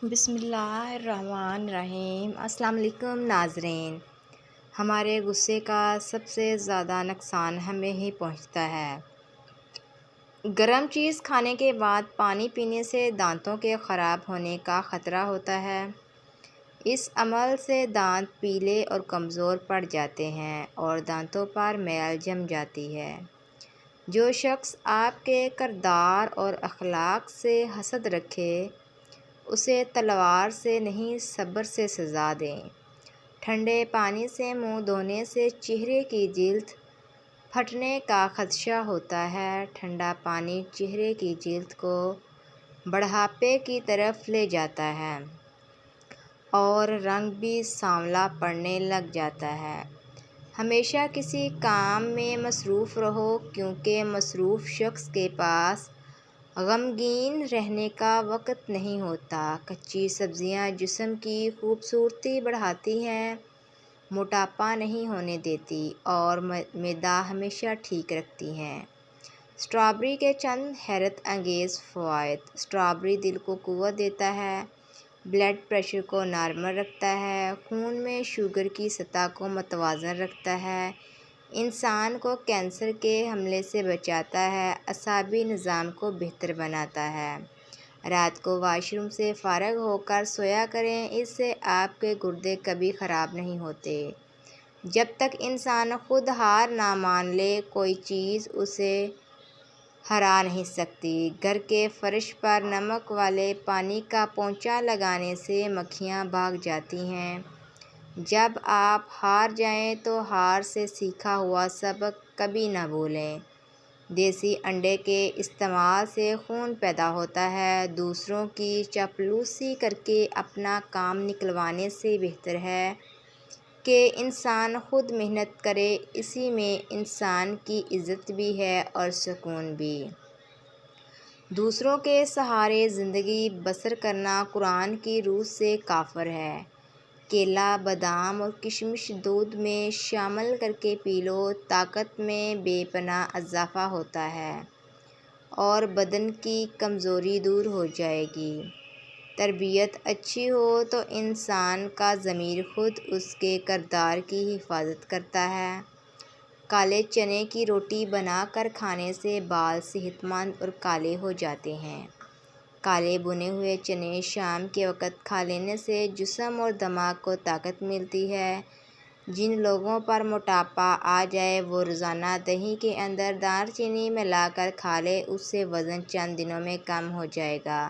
بسم اللہ الرحمن الرحیم۔ السلام علیکم ناظرین۔ ہمارے غصے کا سب سے زیادہ نقصان ہمیں ہی پہنچتا ہے۔ گرم چیز کھانے کے بعد پانی پینے سے دانتوں کے خراب ہونے کا خطرہ ہوتا ہے۔ اس عمل سے دانت پیلے اور کمزور پڑ جاتے ہیں اور دانتوں پر میل جم جاتی ہے۔ جو شخص آپ کے کردار اور اخلاق سے حسد رکھے اسے تلوار سے نہیں صبر سے سزا دیں۔ ٹھنڈے پانی سے منہ دھونے سے چہرے کی جلد پھٹنے کا خدشہ ہوتا ہے۔ ٹھنڈا پانی چہرے کی جلد کو بڑھاپے کی طرف لے جاتا ہے اور رنگ بھی سانولا پڑنے لگ جاتا ہے۔ ہمیشہ کسی کام میں مصروف رہو کیونکہ مصروف شخص کے پاس غمگین رہنے کا وقت نہیں ہوتا۔ کچی سبزیاں جسم کی خوبصورتی بڑھاتی ہیں، موٹاپا نہیں ہونے دیتی اور معدہ ہمیشہ ٹھیک رکھتی ہیں۔ اسٹرابیری کے چند حیرت انگیز فوائد۔ اسٹرابیری دل کو قوت دیتا ہے، بلڈ پریشر کو نارمل رکھتا ہے، خون میں شوگر کی سطح کو متوازن رکھتا ہے، انسان کو کینسر کے حملے سے بچاتا ہے، اعصابی نظام کو بہتر بناتا ہے۔ رات کو واش روم سے فارغ ہو کر سویا کریں، اس سے آپ کے گردے کبھی خراب نہیں ہوتے۔ جب تک انسان خود ہار نہ مان لے کوئی چیز اسے ہرا نہیں سکتی۔ گھر کے فرش پر نمک والے پانی کا پونچھا لگانے سے مکھیاں بھاگ جاتی ہیں۔ جب آپ ہار جائیں تو ہار سے سیکھا ہوا سبق کبھی نہ بھولیں۔ دیسی انڈے کے استعمال سے خون پیدا ہوتا ہے۔ دوسروں کی چاپلوسی کر کے اپنا کام نکلوانے سے بہتر ہے کہ انسان خود محنت کرے۔ اسی میں انسان کی عزت بھی ہے اور سکون بھی۔ دوسروں کے سہارے زندگی بسر کرنا قرآن کی روح سے کافر ہے۔ کیلا، بادام اور کشمش دودھ میں شامل کرکے پی لو، طاقت میں بے پناہ اضافہ ہوتا ہے اور بدن کی کمزوری دور ہو جائے گی۔ تربیت اچھی ہو تو انسان کا ضمیر خود اس کے کردار کی حفاظت کرتا ہے۔ کالے چنے کی روٹی بنا کر کھانے سے بال صحت مند اور کالے ہو جاتے ہیں۔ کالے بھنے ہوئے چنے شام کے وقت کھا لینے سے جسم اور دماغ کو طاقت ملتی ہے۔ جن لوگوں پر موٹاپا آ جائے وہ روزانہ دہی کے اندر دار چینی ملا کر کھا لیں، اس سے وزن چند دنوں میں کم ہو جائے گا۔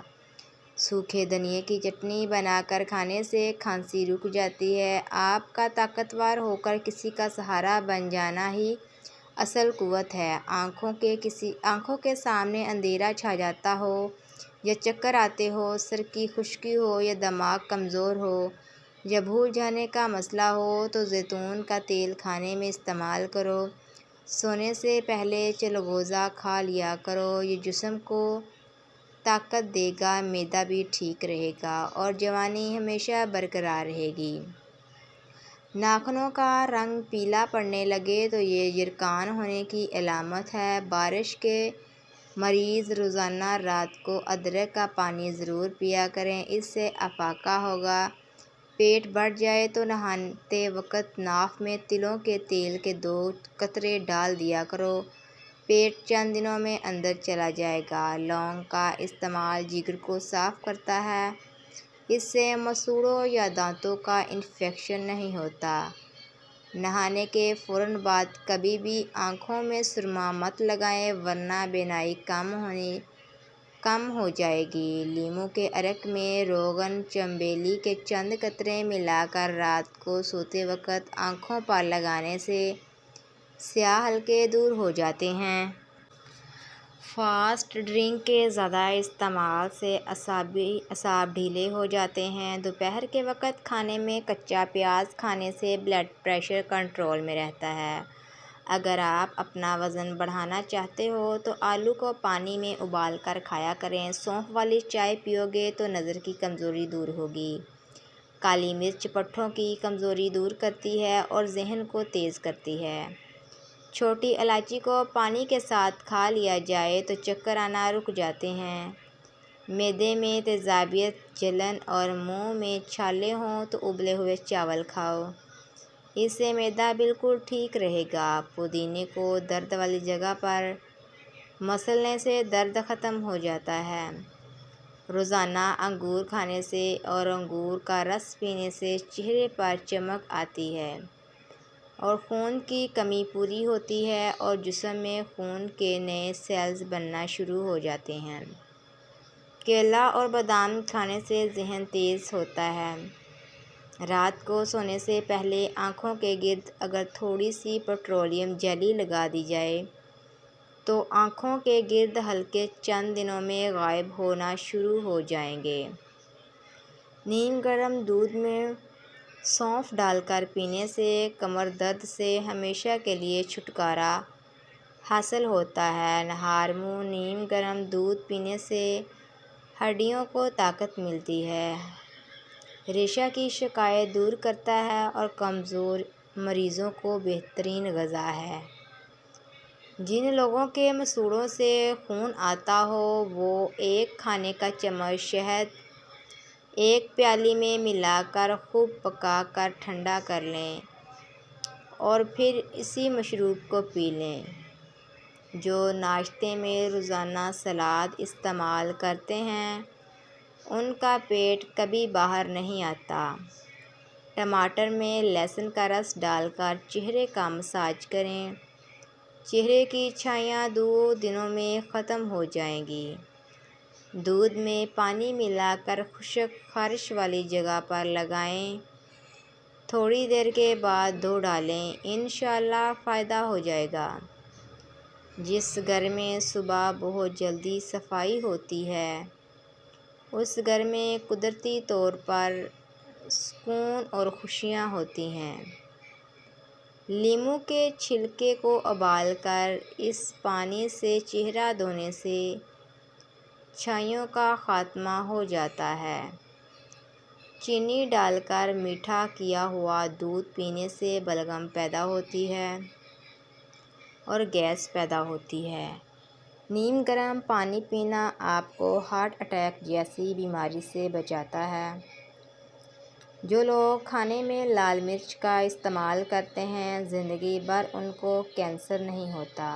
سوکھے دھنیا کی چٹنی بنا کر کھانے سے کھانسی رک جاتی ہے۔ آپ کا طاقتور ہو کر کسی کا سہارا بن جانا ہی اصل قوت ہے۔ آنکھوں کے سامنے اندھیرا چھا جاتا ہو یا چکر آتے ہو، سر کی خشکی ہو یا دماغ کمزور ہو یا بھول جانے کا مسئلہ ہو تو زیتون کا تیل کھانے میں استعمال کرو۔ سونے سے پہلے چلغوزہ کھا لیا کرو، یہ جسم کو طاقت دے گا، معدہ بھی ٹھیک رہے گا اور جوانی ہمیشہ برقرار رہے گی۔ ناخنوں کا رنگ پیلا پڑنے لگے تو یہ یرقان ہونے کی علامت ہے۔ بارش کے مریض روزانہ رات کو ادرک کا پانی ضرور پیا کریں، اس سے افاقہ ہوگا۔ پیٹ بڑھ جائے تو نہاتے وقت ناف میں تلوں کے تیل کے 2 قطرے ڈال دیا کرو، پیٹ چند دنوں میں اندر چلا جائے گا۔ لونگ کا استعمال جگر کو صاف کرتا ہے، اس سے مسوڑھوں یا دانتوں کا انفیکشن نہیں ہوتا۔ نہانے کے فوراً بعد کبھی بھی آنکھوں میں سرما مت لگائیں ورنہ بینائی کم ہو جائے گی۔ لیموں کے عرق میں روغن چنبیلی کے چند قطرے ملا کر رات کو سوتے وقت آنکھوں پر لگانے سے سیاہ حلقے دور ہو جاتے ہیں۔ فاسٹ ڈرنک کے زیادہ استعمال سے اعصاب ڈھیلے ہو جاتے ہیں۔ دوپہر کے وقت کھانے میں کچا پیاز کھانے سے بلڈ پریشر کنٹرول میں رہتا ہے۔ اگر آپ اپنا وزن بڑھانا چاہتے ہو تو آلو کو پانی میں ابال کر کھایا کریں۔ سونف والی چائے پیو گے تو نظر کی کمزوری دور ہوگی۔ کالی مرچ پٹھوں کی کمزوری دور کرتی ہے اور ذہن کو تیز کرتی ہے۔ چھوٹی الائچی کو پانی کے ساتھ کھا لیا جائے تو چکر آنا رک جاتے ہیں۔ معدے میں تیزابیت، جلن اور منہ میں چھالے ہوں تو ابلے ہوئے چاول کھاؤ، اس سے معدہ بالکل ٹھیک رہے گا۔ پودینے کو درد والی جگہ پر مسلنے سے درد ختم ہو جاتا ہے۔ روزانہ انگور کھانے سے اور انگور کا رس پینے سے چہرے پر چمک آتی ہے اور خون کی کمی پوری ہوتی ہے اور جسم میں خون کے نئے سیلز بننا شروع ہو جاتے ہیں۔ کیلا اور بادام کھانے سے ذہن تیز ہوتا ہے۔ رات کو سونے سے پہلے آنکھوں کے گرد اگر تھوڑی سی پیٹرولیم جیلی لگا دی جائے تو آنکھوں کے گرد حلقے چند دنوں میں غائب ہونا شروع ہو جائیں گے۔ نیم گرم دودھ میں سونف ڈال کر پینے سے کمر درد سے ہمیشہ کے لیے چھٹکارا حاصل ہوتا ہے۔ نہار منہ نیم گرم دودھ پینے سے ہڈیوں کو طاقت ملتی ہے، ریشہ کی شکایت دور کرتا ہے اور کمزور مریضوں کو بہترین غذا ہے۔ جن لوگوں کے مسوڑھوں سے خون آتا ہو وہ ایک کھانے کا چمچ شہد ایک پیالی میں ملا کر خوب پکا کر ٹھنڈا کر لیں اور پھر اسی مشروب کو پی لیں۔ جو ناشتے میں روزانہ سلاد استعمال کرتے ہیں ان کا پیٹ کبھی باہر نہیں آتا۔ ٹماٹر میں لہسن کا رس ڈال کر چہرے کا مساج کریں، چہرے کی چھائیاں 2 دنوں میں ختم ہو جائیں گی۔ دودھ میں پانی ملا کر خشک خارش والی جگہ پر لگائیں، تھوڑی دیر کے بعد دھو ڈالیں، انشاءاللہ فائدہ ہو جائے گا۔ جس گھر میں صبح بہت جلدی صفائی ہوتی ہے اس گھر میں قدرتی طور پر سکون اور خوشیاں ہوتی ہیں۔ لیموں کے چھلکے کو ابال کر اس پانی سے چہرہ دھونے سے چھائیوں کا خاتمہ ہو جاتا ہے۔ چینی ڈال کر میٹھا کیا ہوا دودھ پینے سے بلغم پیدا ہوتی ہے اور گیس پیدا ہوتی ہے۔ نیم گرم پانی پینا آپ کو ہارٹ اٹیک جیسی بیماری سے بچاتا ہے۔ جو لوگ کھانے میں لال مرچ کا استعمال کرتے ہیں زندگی بھر ان کو کینسر نہیں ہوتا۔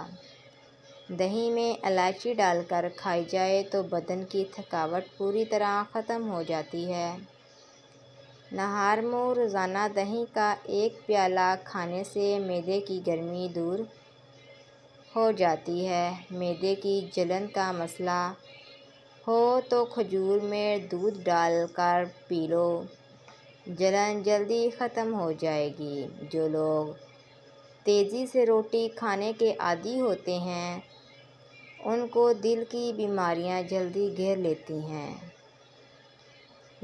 دہی میں الائچی ڈال کر کھائی جائے تو بدن کی تھکاوٹ پوری طرح ختم ہو جاتی ہے۔ نہار منہ روزانہ دہی کا 1 پیالہ کھانے سے معدے کی گرمی دور ہو جاتی ہے۔ معدے کی جلن کا مسئلہ ہو تو کھجور میں دودھ ڈال کر پی لو، جلن جلدی ختم ہو جائے گی۔ جو لوگ تیزی سے روٹی کھانے کے عادی ہوتے ہیں ان کو دل کی بیماریاں جلدی گھیر لیتی ہیں۔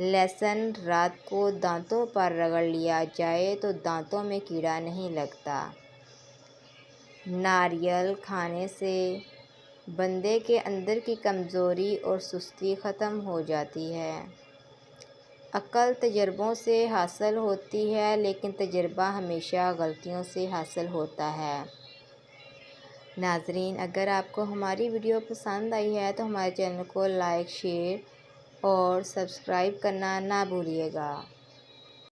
لہسن رات کو دانتوں پر رگڑ لیا جائے تو دانتوں میں کیڑا نہیں لگتا۔ ناریل کھانے سے بندے کے اندر کی کمزوری اور سستی ختم ہو جاتی ہے۔ عقل تجربوں سے حاصل ہوتی ہے لیکن تجربہ ہمیشہ غلطیوں سے حاصل ہوتا ہے۔ ناظرین، اگر آپ کو ہماری ویڈیو پسند آئی ہے تو ہمارے چینل کو لائک، شیئر اور سبسکرائب کرنا نہ بھولیے گا۔